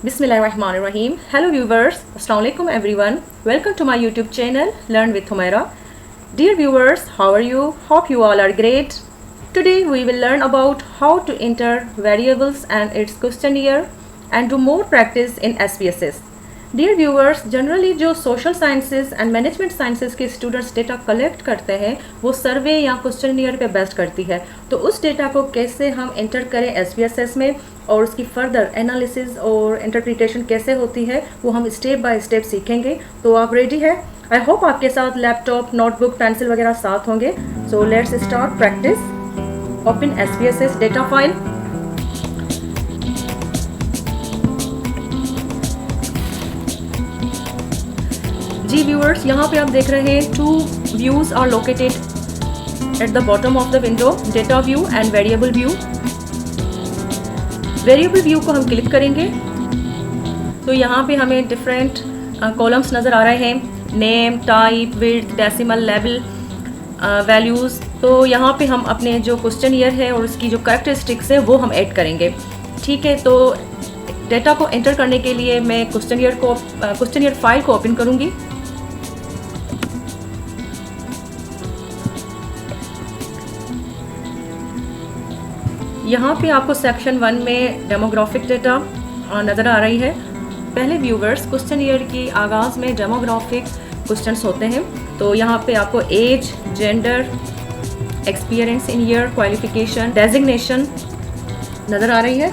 Bismillahirrahmanirrahim. Hello viewers, Assalamualaikum everyone. Welcome to my YouTube channel Learn with Humaira. Dear viewers, how are you? Hope you all are great. Today we will learn about how to enter variables and its questionnaire and do more practice in SPSS. Dear viewers, generally जो social sciences and management sciences के students data collect करते हैं वो सर्वे या questionnaire पे based करती है। तो उस डेटा को कैसे हम एंटर करें SPSS में और उसकी फर्दर एनालिसिस और इंटरप्रिटेशन कैसे होती है वो हम स्टेप बाय स्टेप सीखेंगे। तो आप रेडी है? आई होप आपके साथ लैपटॉप, नोटबुक, पेंसिल वगैरह साथ होंगे। So let's start practice. Open SPSS data file. जी व्यूअर्स, यहाँ पे आप देख रहे हैं two views are located at the bottom of the window, data view and variable view. Variable view को हम क्लिक करेंगे तो यहाँ पे हमें डिफरेंट कॉलम्स नज़र आ रहे हैं, name, type, width, decimal, level, values. तो यहाँ पे हम अपने जो क्वेश्चनियर है और उसकी जो कैरेक्टरिस्टिक्स है वो हम ऐड करेंगे। ठीक है, तो डेटा को एंटर करने के लिए मैं क्वेश्चनियर फाइल को ओपन करूँगी। यहाँ पे आपको सेक्शन 1 में डेमोग्राफिक डेटा नज़र आ रही है। पहले व्यूवर्स, क्वेश्चनियर की आगाज़ में डेमोग्राफिक क्वेश्चंस होते हैं। तो यहाँ पे आपको age, gender, experience in year, qualification, designation नज़र आ रही है।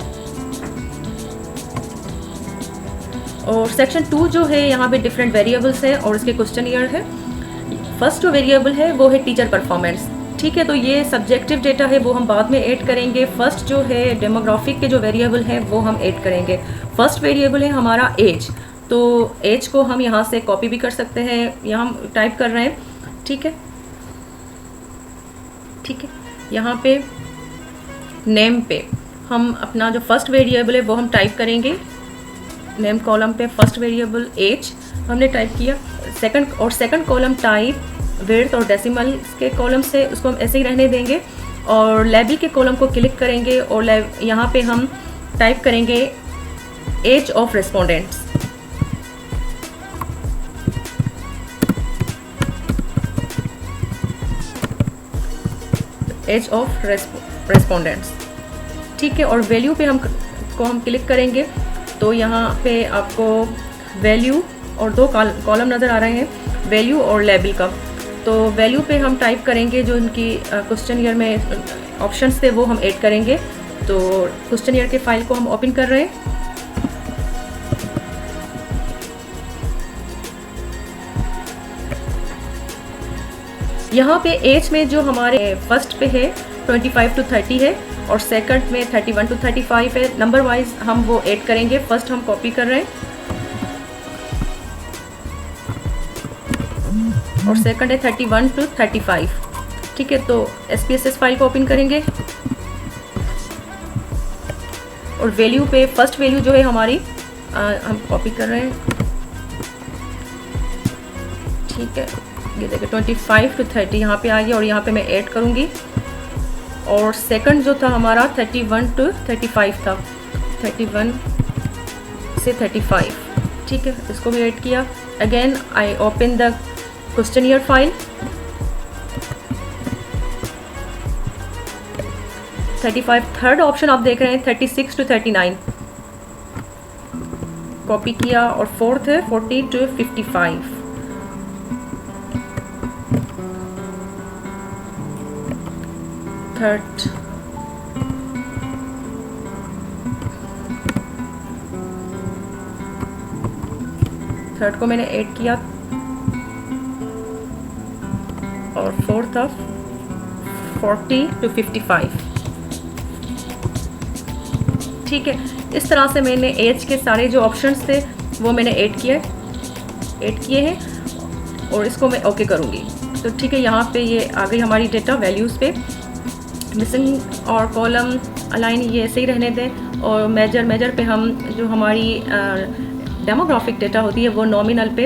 और सेक्शन 2 जो है यहाँ पे डिफरेंट वेरिएबल्स है और इसके क्वेश्चनियर है। फर्स्ट जो वेरिएबल है वो है टीचर परफॉर्मेंस। ठीक है, तो ये सब्जेक्टिव डेटा है वो हम बाद में ऐड करेंगे। फर्स्ट जो है डेमोग्राफिक के जो वेरिएबल है वो हम ऐड करेंगे। फर्स्ट वेरिएबल है हमारा एज, तो एज को हम यहाँ से कॉपी भी कर सकते हैं। यहाँ हम टाइप कर रहे हैं। ठीक है, यहाँ पे नेम पे हम अपना जो फर्स्ट वेरिएबल है वो हम टाइप करेंगे। नेम कॉलम पे फर्स्ट वेरिएबल एज हमने टाइप किया। सेकंड कॉलम टाइप, विड्थ और डेसिमल के कॉलम से उसको हम ऐसे ही रहने देंगे। और लेबल के कॉलम को क्लिक करेंगे और यहाँ पे हम टाइप करेंगे age of respondents. Age of respondents. ठीक है, और वैल्यू पे हम क्लिक करेंगे तो यहाँ पे आपको वैल्यू और दो कॉलम नज़र आ रहे हैं, वैल्यू और लेबल का। तो वैल्यू पे हम टाइप करेंगे जो इनकी क्वेश्चनियर में ऑप्शंस थे वो हम ऐड करेंगे। तो क्वेश्चनियर के फाइल को हम ओपन कर रहे हैं। यहाँ पे एज में जो हमारे फर्स्ट पे है 25 to 30 है और सेकंड में 31 to 35 है। नंबर वाइज हम वो ऐड करेंगे। फर्स्ट हम कॉपी कर रहे हैं और सेकंड है 31 to 35। ठीक है, तो SPSS फाइल को ओपन करेंगे और वैल्यू पे फर्स्ट वैल्यू जो है हमारी हम कॉपी कर रहे हैं। ठीक है, ये देखिए 25 to 30 यहाँ पे आ गया और यहाँ पे मैं ऐड करूँगी। और सेकंड जो था हमारा 31 to 35 था, 31 से 35। ठीक है, इसको भी ऐड किया। Again I open the questionnaire file. 35 third option आप देख रहे हैं 36 to 39 कॉपी किया और फोर्थ है 40 to 55। थर्ड को मैंने ऐड किया और फोर्थ ऑफ 40 to 55। ठीक है, इस तरह से मैंने एज के सारे जो ऑप्शंस थे वो मैंने ऐड किए हैं और इसको मैं ओके करूँगी। तो ठीक है, यहाँ पे ये आ गई हमारी डेटा। वैल्यूज़ पे मिसिंग और कॉलम अलाइन ये ऐसे ही रहने दें। और मेजर पे हम जो हमारी डेमोग्राफिक डेटा होती है वो नॉमिनल पे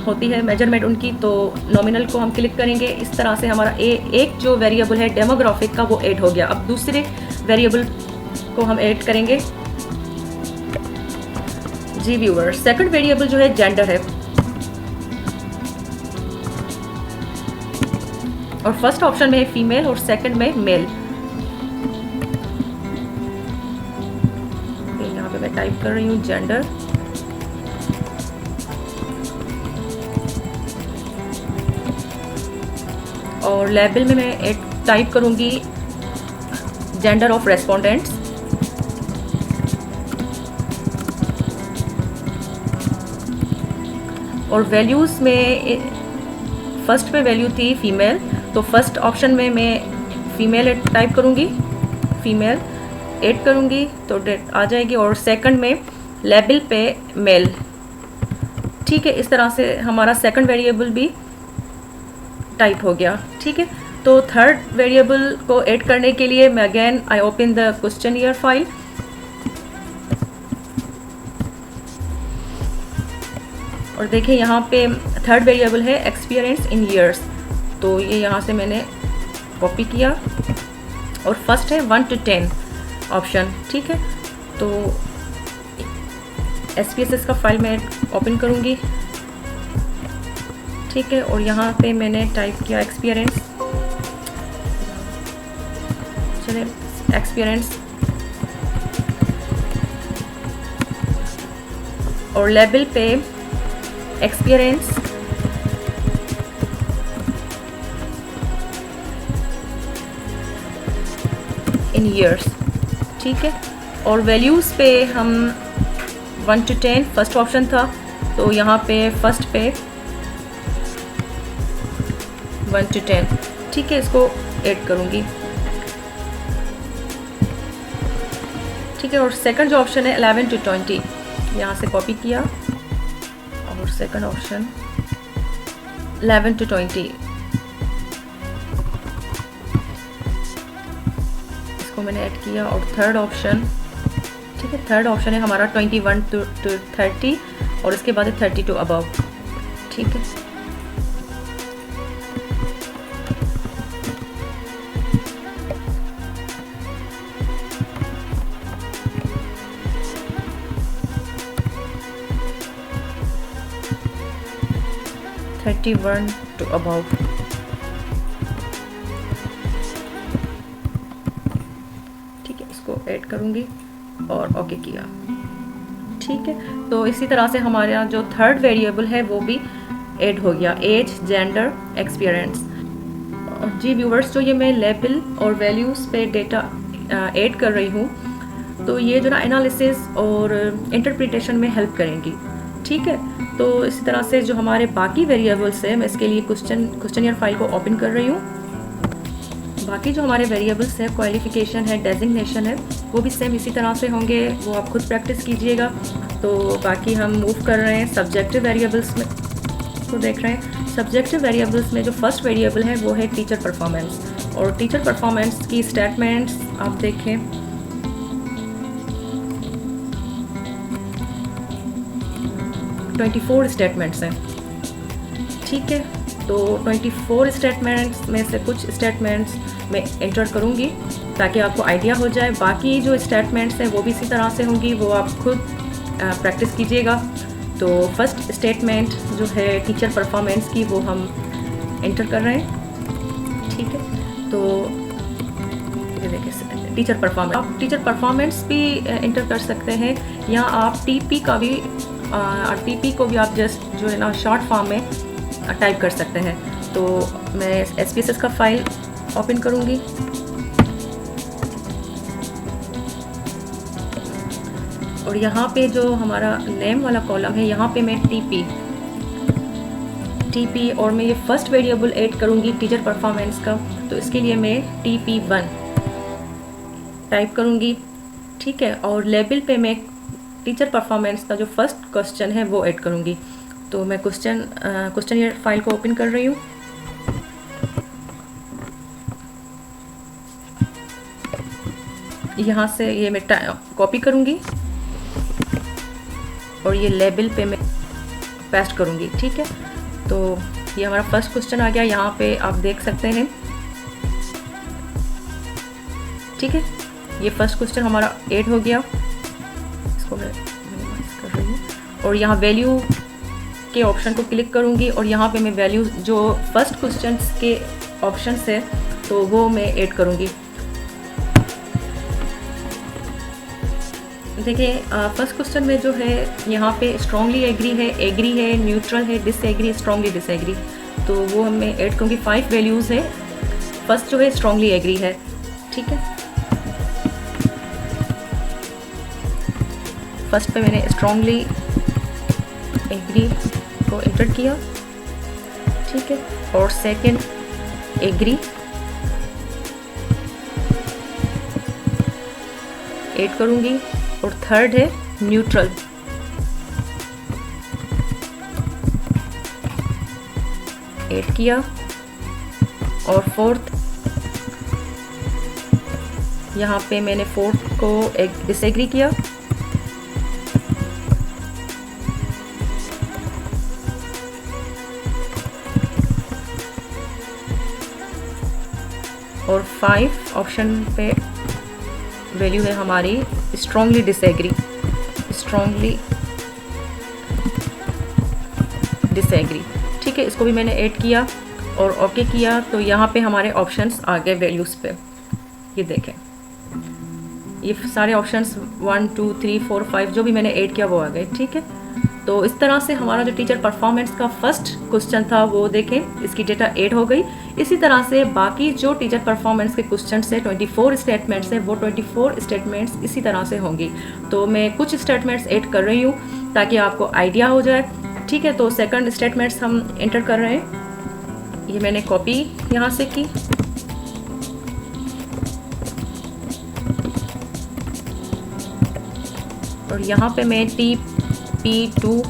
होती है मेजरमेंट उनकी, तो नॉमिनल को हम क्लिक करेंगे। इस तरह से हमारा एक जो वेरिएबल है डेमोग्राफिक का वो ऐड हो गया। अब दूसरे वेरिएबल को हम ऐड करेंगे। जी व्यूअर्स, सेकंड वेरिएबल जो है जेंडर है और फर्स्ट ऑप्शन में है फीमेल और सेकंड में मेल। यहाँ पे मैं टाइप कर रही हूँ जेंडर, और लेबल में मैं एक टाइप करूँगी जेंडर ऑफ रेस्पोंडेंट्स, और वैल्यूज़ में फर्स्ट पे वैल्यू थी फीमेल, तो फर्स्ट ऑप्शन में मैं फीमेल टाइप करूँगी, फीमेल ऐड करूँगी तो डेट आ जाएगी, और सेकंड में लेबल पे मेल। ठीक है, इस तरह से हमारा सेकंड वेरिएबल भी टाइप हो गया। ठीक है, तो थर्ड वेरिएबल को ऐड करने के लिए मैं again I open the questionnaire file, और देखिए यहाँ पे थर्ड वेरिएबल है एक्सपीरियंस इन ईयर्स, तो ये यहाँ से मैंने कॉपी किया, और फर्स्ट है 1 to 10 ऑप्शन। ठीक है, तो SPSS का फाइल मैं ओपन करूँगी। ठीक है, और यहाँ पे मैंने टाइप किया एक्सपीरियंस, चलिए एक्सपीरियंस, और लेबल पे एक्सपीरियंस इन ईयर्स। ठीक है, और वैल्यूज़ पे हम 1 to 10 फर्स्ट ऑप्शन था, तो यहाँ पे फर्स्ट पे 1 to 10। ठीक है, इसको ऐड करूँगी। ठीक है, और सेकंड जो ऑप्शन है 11 to 20, यहाँ से कॉपी किया, और सेकंड ऑप्शन 11 to 20 इसको मैंने ऐड किया, और थर्ड ऑप्शन, ठीक है, थर्ड ऑप्शन है हमारा 21 to 30, और इसके बाद 30 to above। ठीक है, to above। ठीक है, इसको ऐड करूँगी और ओके किया। ठीक है, तो इसी तरह से हमारा जो थर्ड वेरिएबल है वो भी ऐड हो गया, एज, जेंडर, एक्सपीरियंस। जी व्यूवर्स, जो ये मैं लेबल और वैल्यूज़ पे डेटा ऐड कर रही हूँ, तो ये जो ना एनालिसिस और इंटरप्रिटेशन में हेल्प करेंगी। ठीक है, तो इसी तरह से जो हमारे बाकी वेरिएबल्स है, मैं इसके लिए क्वेश्चनियर फाइल को ओपन कर रही हूँ। बाकी जो हमारे वेरिएबल्स है, क्वालिफिकेशन है, डेजिग्नेशन है, वो भी सेम इसी तरह से होंगे, वो आप खुद प्रैक्टिस कीजिएगा। तो बाकी हम मूव कर रहे हैं सब्जेक्टिव वेरिएबल्स में, तो देख रहे हैं सब्जेक्टिव वेरिएबल्स में जो फर्स्ट वेरिएबल है वो है टीचर परफॉर्मेंस, और टीचर परफॉर्मेंस की स्टेटमेंट्स आप देखें, 24 स्टेटमेंट्स हैं। ठीक है, तो 24 स्टेटमेंट्स में से कुछ स्टेटमेंट्स मैं एंटर करूँगी ताकि आपको आइडिया हो जाए। बाकी जो स्टेटमेंट्स हैं वो भी इसी तरह से होंगी, वो आप खुद प्रैक्टिस कीजिएगा। तो फर्स्ट स्टेटमेंट जो है टीचर परफॉर्मेंस की, वो हम एंटर कर रहे हैं। ठीक है, तो ये देखिए टीचर परफॉर्मेंस, आप टीचर परफॉर्मेंस भी एंटर कर सकते हैं, या आप टीपी का भी टीपी को भी आप जस्ट जो है ना शॉर्ट फॉर्म में टाइप कर सकते हैं। तो मैं SPSS का फाइल ओपन करूँगी, और यहाँ पे जो हमारा नेम वाला कॉलम है, यहाँ पे मैं टीपी और मैं ये फर्स्ट वेरिएबल ऐड करूँगी टीचर परफॉर्मेंस का, तो इसके लिए मैं TP1 टाइप करूँगी। ठीक है, और लेबल पे मैं टीचर परफॉर्मेंस का जो फर्स्ट क्वेश्चन है वो ऐड करूँगी। तो मैं क्वेश्चनियर फाइल को ओपन कर रही हूँ, यहाँ से ये मैं कॉपी करूँगी और ये लेबल पे मैं पेस्ट करूँगी। ठीक है, तो ये हमारा फर्स्ट क्वेश्चन आ गया, यहाँ पे आप देख सकते हैं। ठीक है, ये फर्स्ट क्वेश्चन हमारा ऐड हो गया, इसको मैं मिनिमाइज कर रही हूँ। और यहाँ वैल्यू के ऑप्शन को क्लिक करूँगी और यहाँ पे मैं वैल्यू जो फर्स्ट क्वेश्चन के ऑप्शन है तो वो मैं ऐड करूँगी। देखिए फर्स्ट क्वेश्चन में जो है यहाँ पे स्ट्रांगली एग्री है, न्यूट्रल है, डिसएग्री, स्ट्रांगली डिसएग्री, तो वो मैं ऐड करूँगी। 5 वैल्यूज़ है। फर्स्ट जो है स्ट्रांगली एग्री है, ठीक है। फर्स्ट पे मैंने स्ट्रांगली एग्री को एंटर किया, ठीक है। और सेकंड एग्री ऐड करूँगी और थर्ड है न्यूट्रल, ऐड किया। और फोर्थ यहाँ पे मैंने फोर्थ को एक डिसएग्री किया। और 5 ऑप्शन पे वैल्यू है हमारी स्ट्रांगली डिसएग्री, ठीक है। इसको भी मैंने ऐड किया और ओके किया, तो यहाँ पे हमारे ऑप्शंस आ गए वैल्यूज़ पे। ये देखें, ये सारे ऑप्शंस 1 2 3 4 5 जो भी मैंने ऐड किया वो आ गए, ठीक है। तो इस तरह से हमारा जो टीचर परफॉर्मेंस का फर्स्ट क्वेश्चन था वो देखें, इसकी डेटा ऐड हो गई। इसी तरह से बाकी जो टीचर परफॉर्मेंस के क्वेश्चन से 24 स्टेटमेंट्स हैं वो 24 स्टेटमेंट्स इसी तरह से होंगी। तो मैं कुछ स्टेटमेंट्स ऐड कर रही हूँ ताकि आपको आइडिया हो जाए, ठीक है। तो सेकंड स्टेटमेंट्स हम एंटर कर रहे हैं। ये मैंने कॉपी यहाँ से की, और यहाँ पे मैं TP2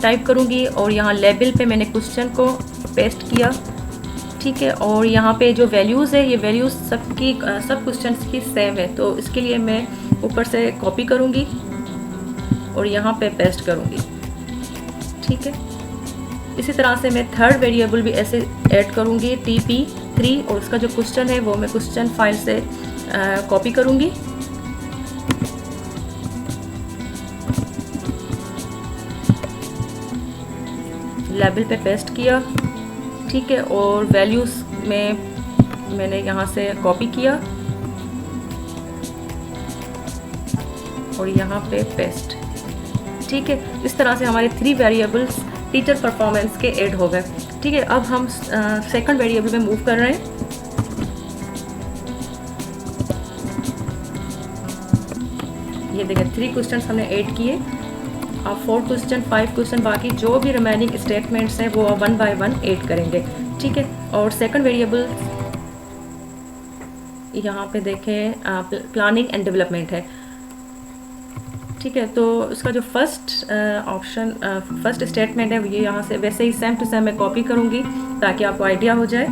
टाइप करूँगी और यहाँ लेबल पे मैंने क्वेश्चन को पेस्ट किया, ठीक है। और यहाँ पे जो वैल्यूज़ है ये वैल्यूज़ सब क्वेश्चन की सेम है, तो इसके लिए मैं ऊपर से कॉपी करूँगी और यहाँ पे पेस्ट करूँगी, ठीक है। इसी तरह से मैं थर्ड वेरिएबल भी ऐसे ऐड करूँगी TP3, और उसका जो क्वेश्चन है वो मैं क्वेश्चन फाइल से कॉपी करूँगी। लेबल पे पेस्ट किया, ठीक है। और वैल्यूज़ में मैंने यहाँ से कॉपी किया और यहाँ पे पेस्ट, ठीक है। इस तरह से हमारे 3 वेरिएबल्स टीचर परफॉर्मेंस के ऐड हो गए, ठीक है। अब हम सेकंड वेरिएबल में मूव कर रहे हैं। ये देखिए 3 क्वेश्चंस हमने ऐड किए। अब 4 क्वेश्चन 5 क्वेश्चन बाकी जो भी रिमेनिंग स्टेटमेंट्स हैं वो 1 बाय 1 ऐड करेंगे, ठीक है। और सेकंड वेरिएबल यहाँ पे देखें प्लानिंग एंड डेवलपमेंट है, ठीक है। तो उसका जो फर्स्ट ऑप्शन फर्स्ट स्टेटमेंट है ये यहाँ से वैसे ही सेम टू सेम मैं कॉपी करूँगी ताकि आपको आइडिया हो जाए।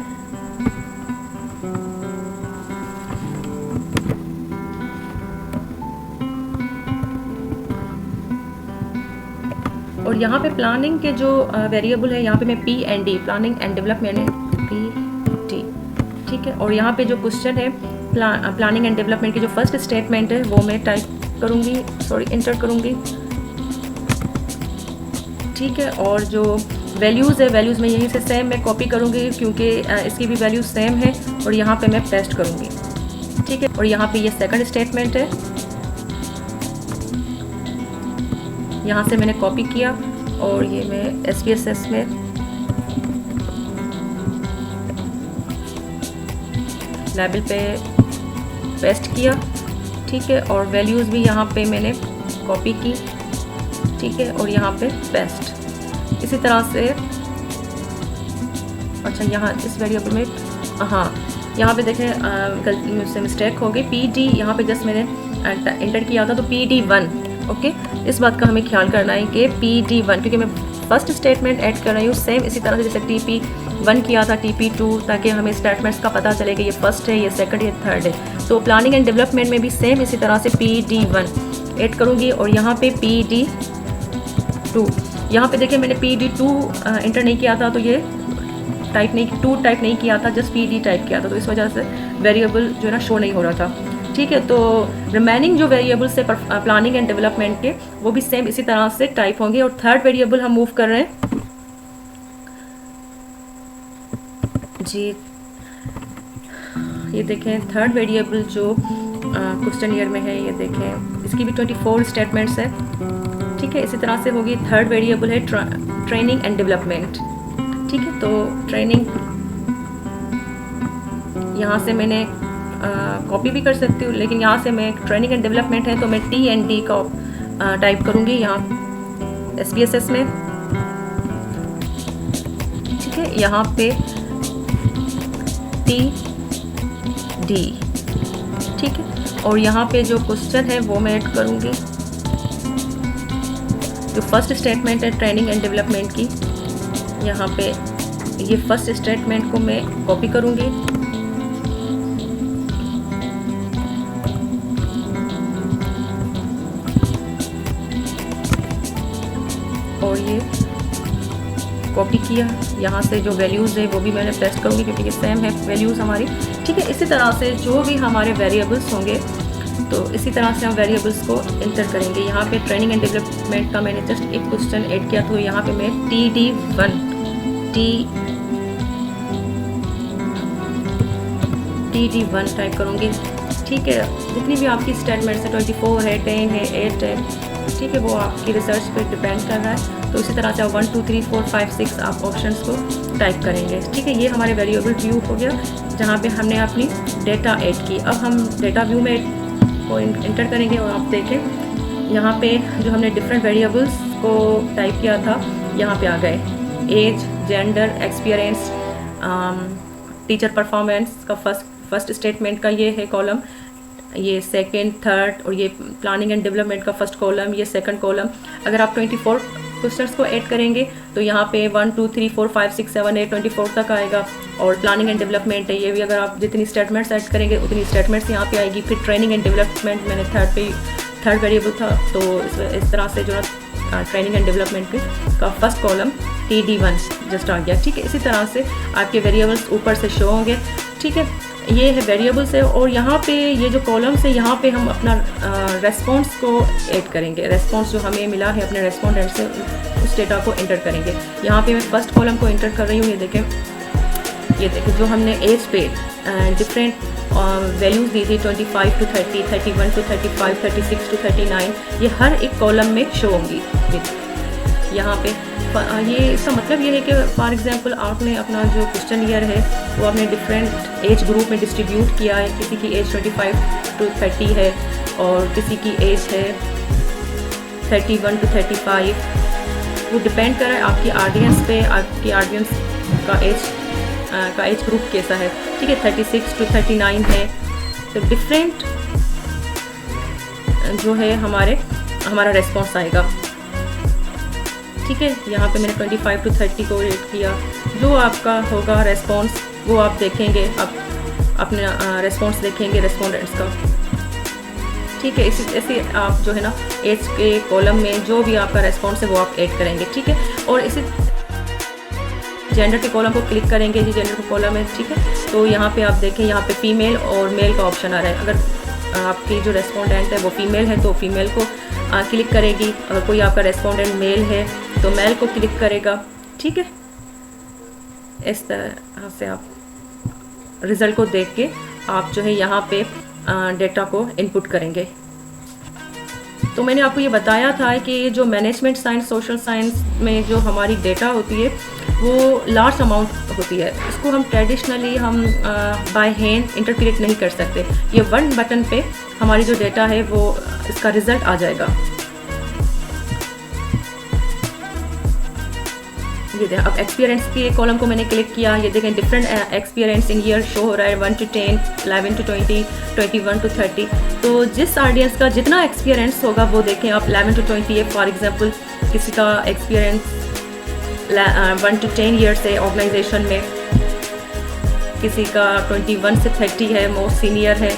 और यहाँ पे प्लानिंग के जो वेरिएबल है यहाँ पे मैं P&D planning and development PT, ठीक है। और यहाँ पे जो क्वेश्चन है प्लानिंग एंड डेवलपमेंट की जो फर्स्ट स्टेटमेंट है वो मैं एंटर करूँगी, ठीक है। और जो वैल्यूज़ है वैल्यूज़ में यहीं से सेम मैं कॉपी करूँगी क्योंकि इसकी भी वैल्यूज सेम है, और यहाँ पे मैं पेस्ट करूँगी, ठीक है। और यहाँ पे ये सेकंड स्टेटमेंट है, यहाँ से मैंने कॉपी किया और ये मैं SPSS में लेबल पे पेस्ट किया, ठीक है। और वैल्यूज़ भी यहाँ पे मैंने कॉपी की, ठीक है। और यहाँ पे पेस्ट। इसी तरह से अच्छा यहाँ इस वेरिएबल में यहाँ पे देखें गलती मुझसे मिस्टेक हो गई। PD यहाँ पे जस्ट मैंने एंटर किया था तो PD1, ओके। इस बात का हमें ख्याल करना है कि PD1 क्योंकि मैं फर्स्ट स्टेटमेंट ऐड कर रही हूँ सेम इसी तरह से जैसे TP1 किया था TP2, ताकि हमें स्टेटमेंट्स का पता चले कि ये फर्स्ट है, ये सेकंड, ये थर्ड है। तो प्लानिंग एंड डेवलपमेंट में भी सेम इसी तरह से PD1 ऐड करूँगी और यहाँ पे PD2। यहाँ पे देखिए मैंने PD2 एंटर नहीं किया था तो ये टाइप नहीं किया था, जस्ट PD टाइप किया था, तो इस वजह से वेरिएबल जो है ना शो नहीं हो रहा था। ठीक है। तो रिमेनिंग जो वेरिएबल्स है प्लानिंग एंड डेवलपमेंट के, वो भी सेम इसी तरह से टाइप होंगे। और थर्ड वेरिएबल हम मूव कर रहे हैं जी, ये देखें थर्ड वेरिएबल जो क्वेश्चन ईयर में है, ये देखें इसकी भी 24 स्टेटमेंट्स है। ठीक है, इसी तरह से होगी। थर्ड वेरिएबल है ट्रेनिंग एंड डेवलपमेंट। ठीक है, तो ट्रेनिंग यहाँ से मैंने कॉपी भी कर सकती हूँ, लेकिन यहाँ से मैं ट्रेनिंग एंड डेवलपमेंट है तो मैं T&D का टाइप करूँगी यहाँ SPSS में। ठीक है, यहाँ पे TD। ठीक है, और यहाँ पे जो क्वेश्चन है वो मैं ऐड करूँगी। जो फर्स्ट स्टेटमेंट है ट्रेनिंग एंड डेवलपमेंट की, यहाँ पे ये फर्स्ट स्टेटमेंट को मैं कॉपी करूँगी और ये कॉपी किया। यहाँ से जो वैल्यूज़ है वो भी मैंने पेस्ट करूँगी क्योंकि ये सेम है वैल्यूज़ हमारी। ठीक है, इसी तरह से जो भी हमारे वेरिएबल्स होंगे तो इसी तरह से हम वेरिएबल्स को इंटर करेंगे। यहाँ पे ट्रेनिंग एंड डेवलपमेंट का मैंने जस्ट एक क्वेश्चन ऐड किया, तो यहाँ पे मैं TD1 टाइप करूँगी। ठीक है, जितनी भी आपकी स्टेटमेंट्स है 24 है, 10 है, 8 है, ठीक है, वो आपकी रिसर्च पे डिपेंड कर रहा है। तो इसी तरह से आप 1 2 3 4 5 6 आप ऑप्शंस को टाइप करेंगे। ठीक है, ये हमारे वेरिएबल व्यू हो गया जहाँ पे हमने अपनी डेटा ऐड की। अब हम डेटा व्यू में को इंटर करेंगे और आप देखें यहाँ पे जो हमने डिफरेंट वेरिएबल्स को टाइप किया था यहाँ पे आ गए। Age, gender, experience, teacher performance का फर्स्ट स्टेटमेंट का ये है कॉलम, ये सेकंड, थर्ड, और ये प्लानिंग एंड डेवलपमेंट का फर्स्ट कॉलम, ये सेकंड कॉलम। अगर आप 24 क्वेश्चंस को ऐड करेंगे तो यहाँ पे 1 2 3 4 5 6 7 8 24 तक आएगा। और प्लानिंग एंड डेवलपमेंट है, ये भी अगर आप जितनी स्टेटमेंट्स ऐड करेंगे उतनी स्टेटमेंट्स यहाँ पे आएगी। फिर ट्रेनिंग एंड डेवलपमेंट मैंने थर्ड वेरिएबल था, तो इस तरह से जो है ट्रेनिंग एंड डेवलपमेंट का फर्स्ट कॉलम TD1 जस्ट आ गया। ठीक है, इसी तरह से आपके वेरिएबल्स ऊपर से शो होंगे। ठीक है, ये है वेरिएबल्स है। और यहाँ पे ये जो कॉलम्स है यहाँ पे हम अपना रेस्पॉन्स को ऐड करेंगे। रेस्पॉन्स जो हमें मिला है अपने रेस्पोंडेंट से, उस डेटा को एंटर करेंगे। यहाँ पे मैं फर्स्ट कॉलम को एंटर कर रही हूँ। ये देखें जो हमने एज पे डिफरेंट वैल्यूज़ दी थी 25 to 30, 31 to 35, 36 to 39, ये हर एक कॉलम में शो होंगी। यहाँ पे ये इसका मतलब ये है कि फॉर एग्जांपल आपने अपना जो क्वेश्चन ईयर है वो आपने डिफरेंट एज ग्रुप में डिस्ट्रीब्यूट किया है। किसी की एज 25 to 30 है और किसी की एज है 31 to 35। वो डिपेंड कर रहा है आपकी ऑडियंस पे, आपकी ऑडियंस का एज ग्रुप कैसा है। ठीक है, 36 to 39 है। तो डिफरेंट जो है हमारा रेस्पॉन्स आएगा। ठीक है, यहाँ पे मैंने 25 to 30 को रेट किया। जो आपका होगा रेस्पॉन्स वो आप देखेंगे, आप अपना रेस्पॉन्स देखेंगे रेस्पोंडेंट्स का। ठीक है, इसी ऐसे आप जो है ना एज के कॉलम में जो भी आपका रेस्पॉन्स है वो आप ऐड करेंगे। ठीक है, और इसी जेंडर के कॉलम को क्लिक करेंगे। जी जेंडर का कॉलम है। ठीक है, तो यहाँ पे आप देखें यहाँ पे फीमेल और मेल का ऑप्शन आ रहा है। अगर आपकी जो रेस्पोंडेंट है वो फीमेल है तो फीमेल को क्लिक करेगी। अगर कोई आपका रेस्पोंडेंट मेल है तो मेल को क्लिक करेगा। ठीक है, इस तरह से आप रिज़ल्ट को देख के आप जो है यहाँ पे डेटा को इनपुट करेंगे। तो मैंने आपको ये बताया था कि जो मैनेजमेंट साइंस, सोशल साइंस में जो हमारी डेटा होती है वो लार्ज अमाउंट होती है। इसको हम ट्रेडिशनली हम बाय हैंड इंटरप्रेट नहीं कर सकते। ये वन बटन पे हमारी जो डेटा है वो इसका रिज़ल्ट आ जाएगा। ये देखें, अब एक्सपीरियंस के कॉलम को मैंने क्लिक किया। ये देखें different experience in year show हो रहा है 1 to 10, 11 to 20, 21 to 30। तो जिस ऑडियंस का जितना एक्सपीरियंस होगा वो देखें आप 11 to 20 है। फॉर एग्जांपल किसी का एक्सपीरियंस 1 to 10 ईयर्स है ऑर्गेनाइजेशन में, किसी का 21 से 30 है, मोस्ट सीनियर है,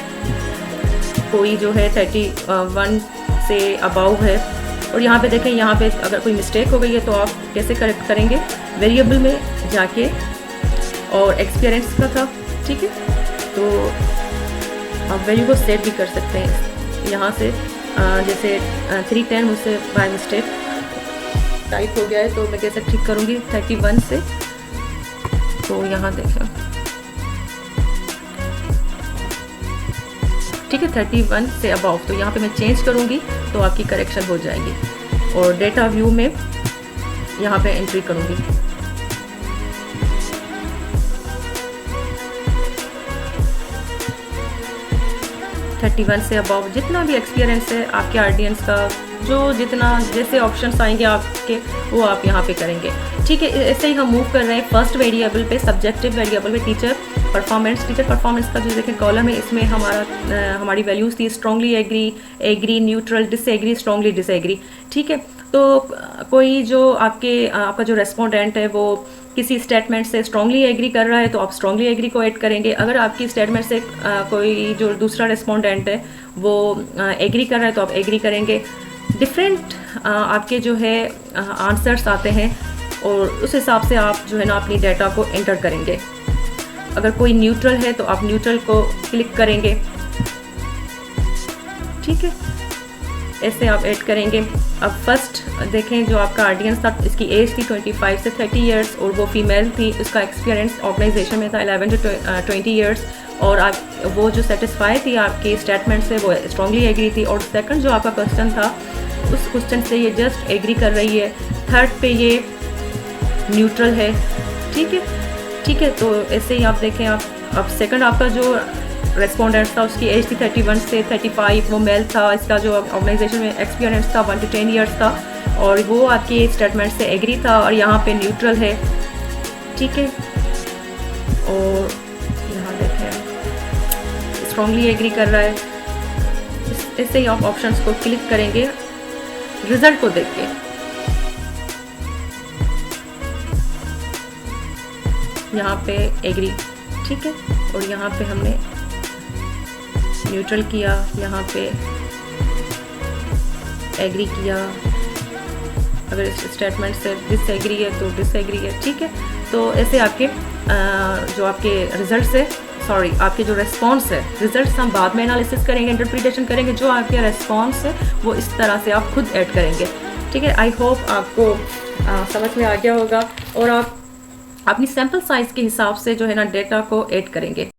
कोई जो है 31 से अबाउ है। और यहाँ पे देखें, यहाँ पे अगर कोई मिस्टेक हो गई है तो आप कैसे करेक्ट करेंगे, वेरिएबल में जाके, और एक्सपीरियंस का था। ठीक है, तो आप वैल्यू को सेट भी कर सकते हैं यहाँ से। जैसे 310 मुझसे बाय मिस्टेक टाइप हो गया है, तो मैं कैसे ठीक करूँगी 31 से। तो यहाँ देखें, ठीक है 31 से अबाव, तो यहाँ पे मैं चेंज करूँगी तो आपकी करेक्शन हो जाएगी। और डेटा व्यू में यहाँ पे एंट्री करूँगी। थर्टी वन से अबाव जितना भी एक्सपीरियंस है आपके आर्डियंस का, जो जितना जैसे ऑप्शंस आएंगे आपके, वो आप यहाँ पे करेंगे। ठीक है, ऐसे ही हम मूव कर रहे हैं फर्स्ट वेरिएबल पे, सब्जेक्टिव वेरिएबल पे टीचर परफॉर्मेंस। टीचर परफॉर्मेंस का जो देखें कॉलम है, इसमें हमारी वैल्यूज़ थी strongly agree, agree, neutral, disagree, strongly disagree. ठीक है, तो कोई जो आपका जो रेस्पोंडेंट है वो किसी स्टेटमेंट से स्ट्रांगली एग्री कर रहा है तो आप स्ट्रांगली एग्री को ऐड करेंगे। अगर आपकी स्टेटमेंट से कोई जो दूसरा रेस्पोंडेंट है वो एग्री कर रहा है तो आप एग्री करेंगे। डिफरेंट आपके जो है आंसर्स आते हैं और उस हिसाब से आप जो है ना अपनी डाटा को एंटर करेंगे। अगर कोई न्यूट्रल है तो आप न्यूट्रल को क्लिक करेंगे। ठीक है, ऐसे आप ऐड करेंगे। अब फर्स्ट देखें, जो आपका ऑडियंस था इसकी एज थी 25 से 30 इयर्स और वो फीमेल थी। उसका एक्सपीरियंस ऑर्गेनाइजेशन में था 11 to 20 इयर्स और वो जो सेटिस्फाई थी आपके स्टेटमेंट से वो स्ट्रांगली एग्री थी। और सेकंड जो आपका क्वेश्चन था उस क्वेश्चन से ये जस्ट एग्री कर रही है। थर्ड पे ये न्यूट्रल है। ठीक है, ठीक है, तो ऐसे ही आप देखें। अब सेकंड आपका जो रेस्पोंडेंट था उसकी एज थी 31 से 35, वो मेल था। इसका जो ऑर्गेनाइजेशन में एक्सपीरियंस था 1 to 10 इयर्स था और वो आपके स्टेटमेंट से एग्री था और यहाँ पे न्यूट्रल है। ठीक है, और यहाँ देखें स्ट्रांगली एग्री कर रहा है। ऐसे ही आप ऑप्शंस को क्लिक करेंगे रिजल्ट को देख के। यहाँ पे एग्री, ठीक है, और यहाँ पे हमने न्यूट्रल किया, यहाँ पे एग्री किया। अगर इस स्टेटमेंट से डिसएग्री है तो डिसएग्री है। ठीक है, तो ऐसे आपके जो आपके रिजल्ट है, सॉरी आपके जो रेस्पॉन्स है, रिजल्ट्स हम बाद में एनालिसिस करेंगे, इंटरप्रिटेशन करेंगे। जो आपके रेस्पॉन्स है वो इस तरह से आप खुद ऐड करेंगे। ठीक है, आई होप आपको समझ में आ गया होगा और आप अपनी सैम्पल साइज़ के हिसाब से जो है ना डेटा को ऐड करेंगे।